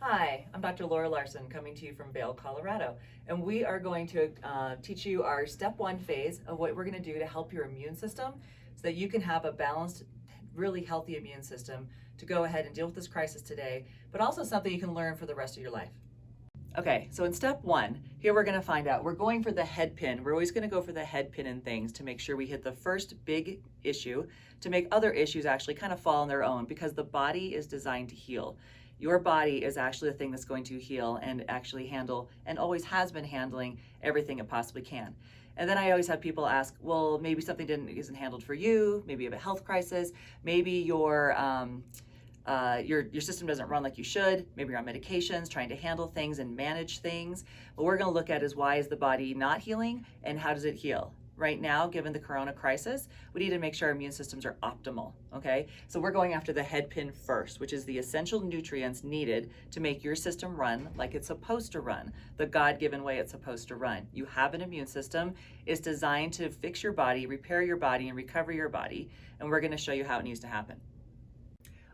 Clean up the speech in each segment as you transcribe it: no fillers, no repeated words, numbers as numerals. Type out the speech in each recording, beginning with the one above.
Hi, I'm Dr. Laura Larson coming to you from Vail, Colorado, and we are going to teach you our step one phase of what we're going to do to help your immune system so that you can have a balanced, really healthy immune system to go ahead and deal with this crisis today, but also something you can learn for the rest of your life. Okay, so in step one, here we're going to find out, we're going for the head pin. We're always going to go for the head pin in things to make sure we hit the first big issue to make other issues actually kind of fall on their own, because the body is designed to heal. Your body is actually the thing that's going to heal and actually handle, and always has been handling, everything it possibly can. And then I always have people ask, well, maybe something isn't handled for you, maybe you have a health crisis, maybe your system doesn't run like you should, maybe you're on medications, trying to handle things and manage things. What we're gonna look at is, why is the body not healing and how does it heal? Right now, given the corona crisis, we need to make sure our immune systems are optimal, okay? So we're going after the head pin first, which is the essential nutrients needed to make your system run like it's supposed to run, the God-given way it's supposed to run. You have an immune system. It's designed to fix your body, repair your body, and recover your body, and we're gonna show you how it needs to happen.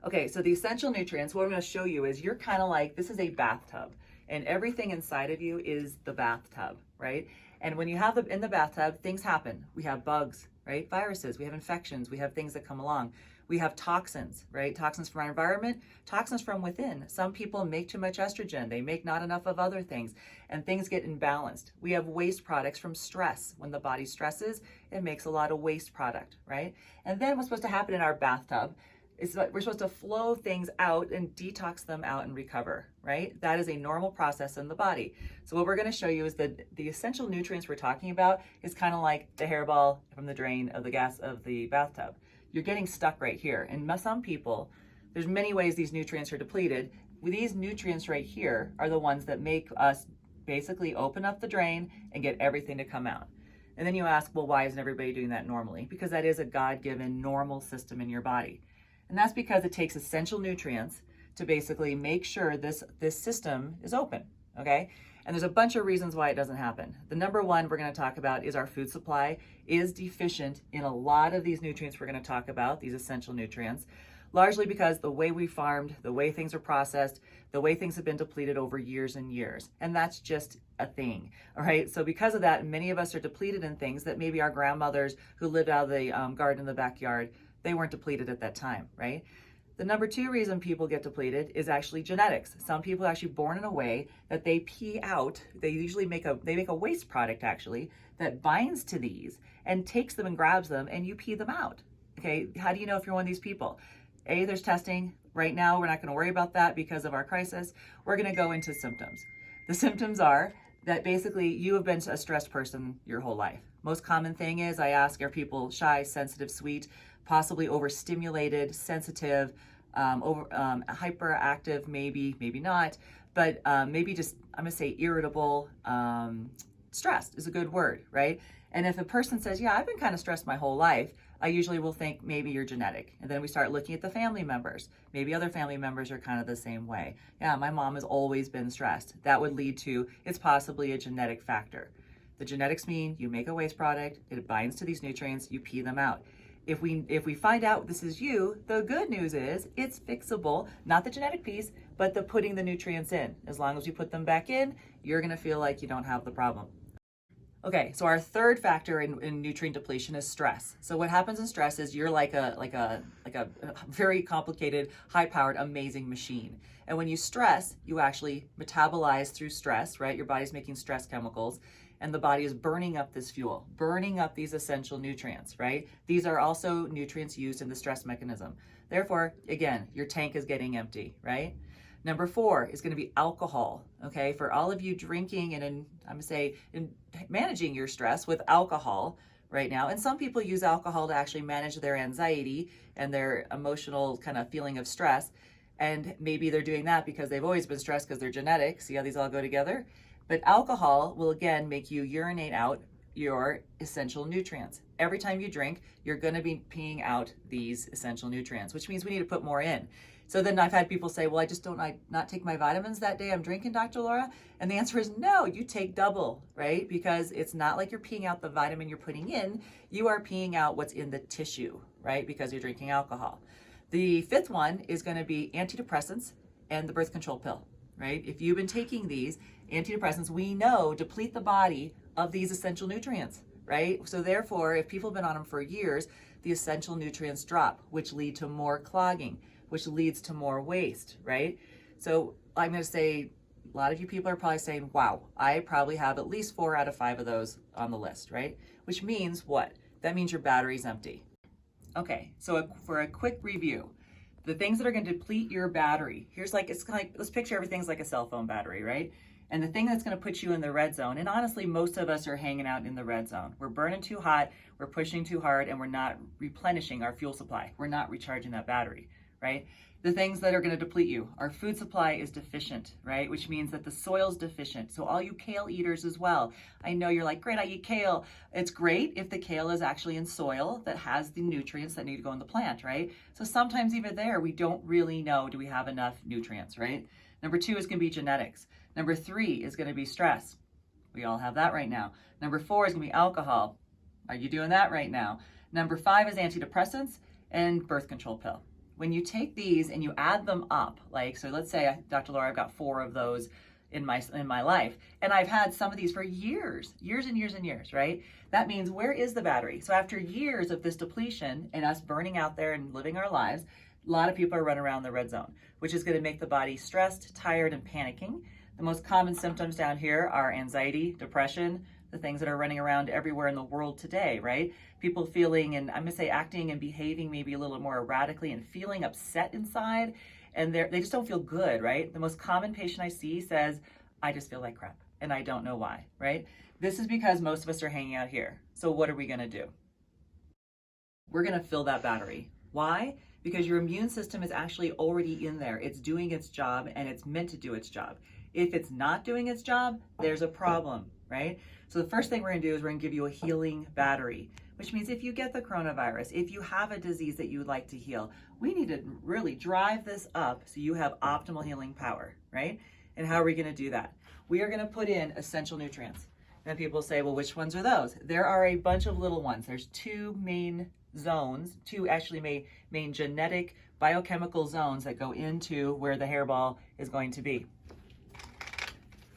Okay, so the essential nutrients, what I'm going to show you is, you're kind of like, this is a bathtub, and everything inside of you is the bathtub, right? And when you have them in the bathtub, things happen. We have bugs, right? Viruses, we have infections, we have things that come along. We have toxins, right? Toxins from our environment, toxins from within. Some people make too much estrogen, they make not enough of other things, and things get imbalanced. We have waste products from stress. When the body stresses, it makes a lot of waste product, right? And then what's supposed to happen in our bathtub is that we're supposed to flow things out and detox them out and recover, right? That is a normal process in the body. So what we're going to show you is that the essential nutrients we're talking about is kind of like the hairball from the drain of the gas of the bathtub. You're getting stuck right here. And some people, there's many ways these nutrients are depleted. These nutrients right here are the ones that make us basically open up the drain and get everything to come out. And then you ask, well, why isn't everybody doing that normally? Because that is a God-given normal system in your body. And that's because it takes essential nutrients to basically make sure this system is open, okay? And there's a bunch of reasons why it doesn't happen. The number one we're gonna talk about is our food supply is deficient in a lot of these nutrients we're gonna talk about, these essential nutrients, largely because the way we farmed, the way things are processed, the way things have been depleted over years and years. And that's just a thing, all right? So because of that, many of us are depleted in things that maybe our grandmothers who lived out of the garden in the backyard, they weren't depleted at that time, right? The number two reason people get depleted is actually genetics. Some people are actually born in a way that they pee out. They usually make a waste product actually that binds to these and takes them and grabs them, and you pee them out. Okay, how do you know if you're one of these people? There's testing. Right now, we're not going to worry about that because of our crisis. We're going to go into symptoms. The symptoms are that basically you have been a stressed person your whole life. Most common thing is, I ask, are people shy, sensitive, sweet, possibly overstimulated, sensitive, hyperactive, maybe not, but maybe just, I'm gonna say irritable, stressed is a good word, right? And if a person says, yeah, I've been kind of stressed my whole life, I usually will think maybe you're genetic. And then we start looking at the family members. Maybe other family members are kind of the same way. Yeah, my mom has always been stressed. That would lead to, it's possibly a genetic factor. The genetics mean you make a waste product, it binds to these nutrients, you pee them out. If we find out this is you, the good news is it's fixable, not the genetic piece, but the putting the nutrients in. As long as you put them back in, you're gonna feel like you don't have the problem. Okay, so our third factor in nutrient depletion is stress. So what happens in stress is you're like a very complicated, high-powered, amazing machine. And when you stress, you actually metabolize through stress, right? Your body's making stress chemicals, and the body is burning up this fuel, burning up these essential nutrients, right? These are also nutrients used in the stress mechanism. Therefore, again, your tank is getting empty, right? Number four is going to be alcohol, okay? For all of you drinking and I'm going to say in managing your stress with alcohol right now. And some people use alcohol to actually manage their anxiety and their emotional kind of feeling of stress. And maybe they're doing that because they've always been stressed because they're genetic. See how these all go together? But alcohol will again make you urinate out your essential nutrients. Every time you drink, you're going to be peeing out these essential nutrients, which means we need to put more in. So then I've had people say, well, I not take my vitamins that day I'm drinking, Dr. Laura? And the answer is no, you take double, right? Because it's not like you're peeing out the vitamin you're putting in, you are peeing out what's in the tissue, right? Because you're drinking alcohol. The fifth one is going to be antidepressants and the birth control pill. right? If you've been taking these antidepressants, we know deplete the body of these essential nutrients, right? So therefore, if people have been on them for years, the essential nutrients drop, which lead to more clogging, which leads to more waste, right? So I'm going to say, a lot of you people are probably saying, wow, I probably have at least 4 out of 5 of those on the list, right? Which means what? That means your battery's empty. Okay, so for a quick review, the things that are going to deplete your battery, here's like, it's like, let's picture everything's like a cell phone battery, right? And the thing that's going to put you in the red zone, and honestly, most of us are hanging out in the red zone. We're burning too hot, we're pushing too hard, and we're not replenishing our fuel supply. We're not recharging that battery, right? The things that are going to deplete you, our food supply is deficient, right? Which means that the soil's deficient. So all you kale eaters as well, I know you're like, great, I eat kale. It's great if the kale is actually in soil that has the nutrients that need to go in the plant, right? So sometimes even there, we don't really know, do we have enough nutrients, right? Number 2 is going to be genetics. Number 3 is going to be stress. We all have that right now. Number 4 is going to be alcohol. Are you doing that right now? Number 5 is antidepressants and birth control pill. When you take these and you add them up, like, so let's say, Dr. Laura, I've got 4 of those in my life, and I've had some of these for years and years, right? That means, where is the battery? So after years of this depletion and us burning out there and living our lives, a lot of people are running around the red zone, which is going to make the body stressed, tired, and panicking. The most common symptoms down here are anxiety, depression, the things that are running around everywhere in the world today, right? People feeling, and I'm gonna say acting and behaving maybe a little more erratically and feeling upset inside, and they just don't feel good, right? The most common patient I see says, I just feel like crap, and I don't know why, right? This is because most of us are hanging out here. So what are we gonna do? We're gonna fill that battery. Why? Because your immune system is actually already in there. It's doing its job, and it's meant to do its job. If it's not doing its job, there's a problem, right? So the first thing we're gonna do is we're gonna give you a healing battery, which means if you get the coronavirus, if you have a disease that you would like to heal, we need to really drive this up so you have optimal healing power, right? And how are we gonna do that? We are gonna put in essential nutrients. And people say, well, which ones are those? There are a bunch of little ones. There's 2 main zones, 2 actually main genetic biochemical zones that go into where the hairball is going to be.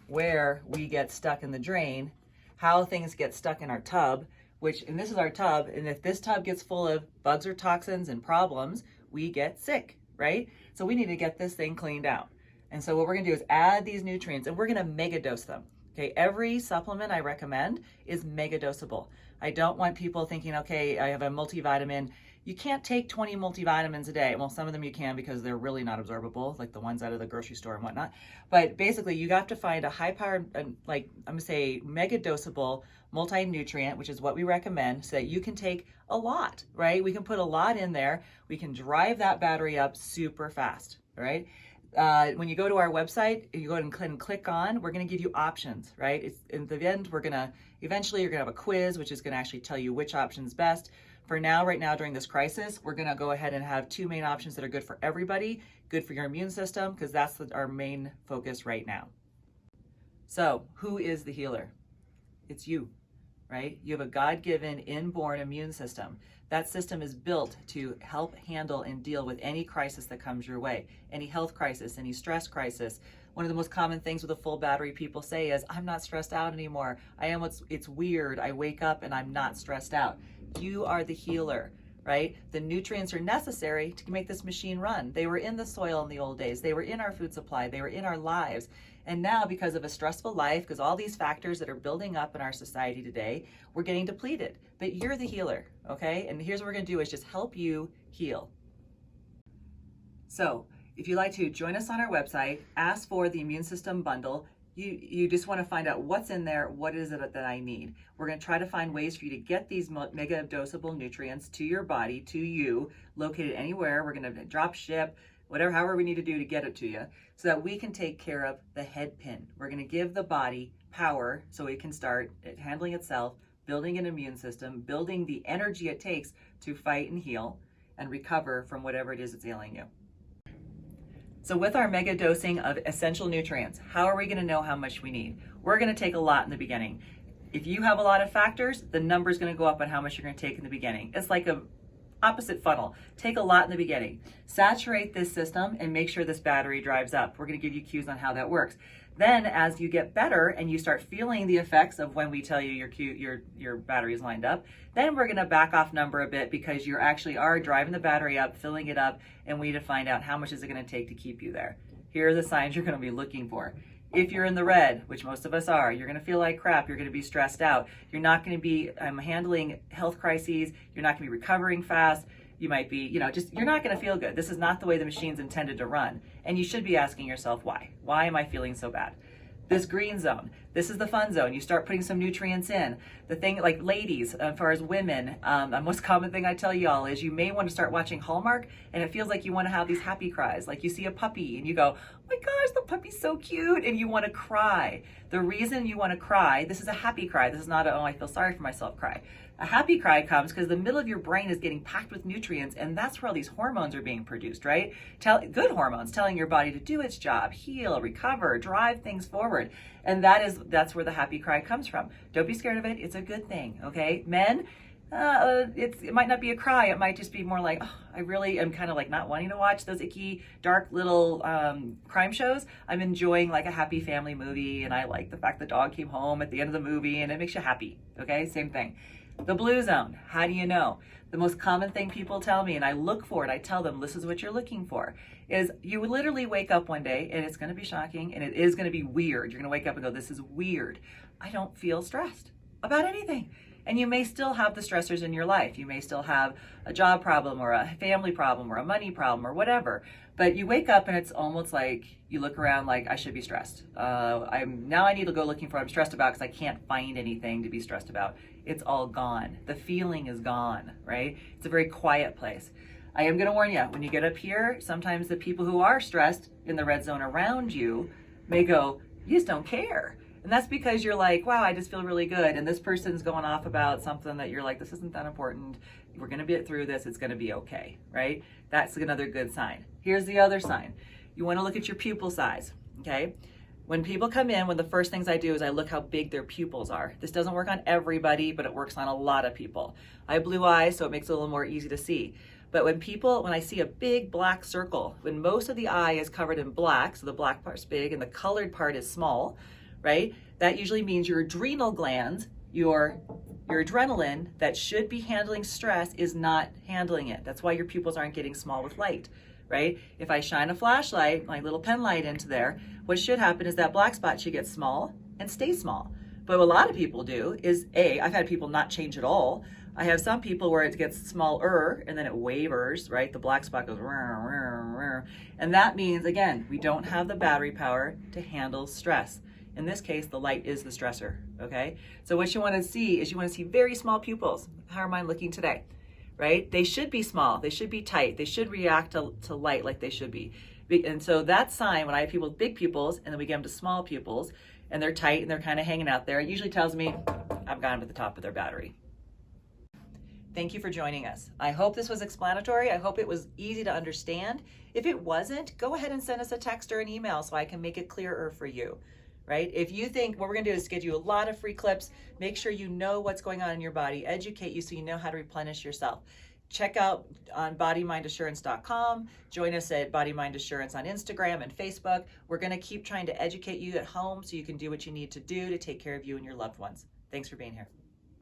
Where we get stuck in the drain, how things get stuck in our tub, and this is our tub, and if this tub gets full of bugs or toxins and problems, we get sick, right? So we need to get this thing cleaned out. And so what we're gonna do is add these nutrients, and we're gonna mega dose them. Okay, every supplement I recommend is mega dosable. I don't want people thinking, okay, I have a multivitamin. You can't take 20 multivitamins a day. Well, some of them you can because they're really not absorbable, like the ones out of the grocery store and whatnot. But basically, you have to find a high-powered, like I'm gonna say, mega dosable multi-nutrient, which is what we recommend, so that you can take a lot, right? We can put a lot in there. We can drive that battery up super fast, right? When you go to our website, you go ahead and click on, we're going to give you options, right? It's in the end, eventually you're going to have a quiz, which is going to actually tell you which option's best. For now, right now during this crisis, we're going to go ahead and have 2 main options that are good for everybody, good for your immune system, because that's our main focus right now. So who is the healer? It's you, right? You have a God-given inborn immune system. That system is built to help handle and deal with any crisis that comes your way, any health crisis, any stress crisis. One of the most common things with a full battery people say is, I'm not stressed out anymore. It's weird. I wake up and I'm not stressed out. You are the healer, right? The nutrients are necessary to make this machine run. They were in the soil in the old days. They were in our food supply. They were in our lives. And now, because of a stressful life, because all these factors that are building up in our society today, we're getting depleted. But you're the healer, okay? And here's what we're gonna do is just help you heal. So if you'd like to join us on our website, ask for the immune system bundle. You just want to find out what's in there, what is it that I need. We're going to try to find ways for you to get these mega dosable nutrients to your body, to you, located anywhere. We're going to drop ship, however we need to do to get it to you, so that we can take care of the Headpin. We're going to give the body power so it can start handling itself, building an immune system, building the energy it takes to fight and heal and recover from whatever it is that's ailing you. So with our mega dosing of essential nutrients, how are we going to know how much we need? We're going to take a lot in the beginning. If you have a lot of factors, the number is going to go up on how much you're going to take in the beginning. It's like opposite funnel. Take a lot in the beginning. Saturate this system and make sure this battery drives up. We're going to give you cues on how that works. Then as you get better and you start feeling the effects of when we tell you your battery is lined up, then we're going to back off number a bit because you actually are driving the battery up, filling it up, and we need to find out how much is it going to take to keep you there. Here are the signs you're going to be looking for. If you're in the red, which most of us are, you're going to feel like crap. You're going to be stressed out. You're not going to be handling health crises. You're not going to be recovering fast. You might be, you're not going to feel good. This is not the way the machine's intended to run. And you should be asking yourself, why? Why am I feeling so bad? This green zone, this is the fun zone. You start putting some nutrients in. The thing, like ladies, as far as women, the most common thing I tell y'all is you may want to start watching Hallmark and it feels like you want to have these happy cries. Like you see a puppy and you go, oh my gosh, the puppy's so cute, and you want to cry. The reason you want to cry, this is a happy cry. This is not a, oh, I feel sorry for myself cry. A happy cry comes because the middle of your brain is getting packed with nutrients, and that's where all these hormones are being produced, right? Good hormones telling your body to do its job, heal, recover, drive things forward. And that's where the happy cry comes from. Don't be scared of it. It's a good thing, okay? Men, it might not be a cry. It might just be more like, oh, I really am kind of like not wanting to watch those icky, dark little crime shows. I'm enjoying like a happy family movie, and I like the fact the dog came home at the end of the movie, and it makes you happy, okay? Same thing. The blue zone, how do you know? The most common thing people tell me, and I look for it, I tell them, this is what you're looking for, is you literally wake up one day, and it's going to be shocking, and it is going to be weird. You're going to wake up and go, this is weird. I don't feel stressed about anything. And you may still have the stressors in your life. You may still have a job problem or a family problem or a money problem or whatever. But you wake up and it's almost like you look around like, I should be stressed. I need to go looking for what I'm stressed about because I can't find anything to be stressed about. It's all gone. The feeling is gone, right? It's a very quiet place. I am going to warn you, when you get up here, sometimes the people who are stressed in the red zone around you may go, you just don't care. And that's because you're like, wow, I just feel really good. And this person's going off about something that you're like, this isn't that important. We're going to get through this. It's going to be okay, right? That's another good sign. Here's the other sign. You want to look at your pupil size, okay? When people come in, one of the first things I do is I look how big their pupils are. This doesn't work on everybody, but it works on a lot of people. I have blue eyes, so it makes it a little more easy to see. But when I see a big black circle, when most of the eye is covered in black, so the black part's big and the colored part is small, right? That usually means your adrenal glands, your adrenaline that should be handling stress is not handling it. That's why your pupils aren't getting small with light, right? If I shine a flashlight, my little pen light into there, what should happen is that black spot should get small and stay small. But what a lot of people do is, I've had people not change at all. I have some people where it gets smaller and then it wavers, right? The black spot goes, and that means, again, we don't have the battery power to handle stress. In this case, the light is the stressor, okay? So what you want to see is you want to see very small pupils. How are mine looking today, right? They should be small. They should be tight. They should react to light like they should be. And so that sign, when I have people with big pupils and then we get them to small pupils and they're tight and they're kind of hanging out there, it usually tells me I've gotten to the top of their battery. Thank you for joining us. I hope this was explanatory. I hope it was easy to understand. If it wasn't, go ahead and send us a text or an email so I can make it clearer for you. Right? If you think what we're going to do is get you a lot of free clips, make sure you know what's going on in your body, educate you so you know how to replenish yourself. Check out on bodymindassurance.com. Join us at Body Mind Assurance on Instagram and Facebook. We're going to keep trying to educate you at home so you can do what you need to do to take care of you and your loved ones. Thanks for being here.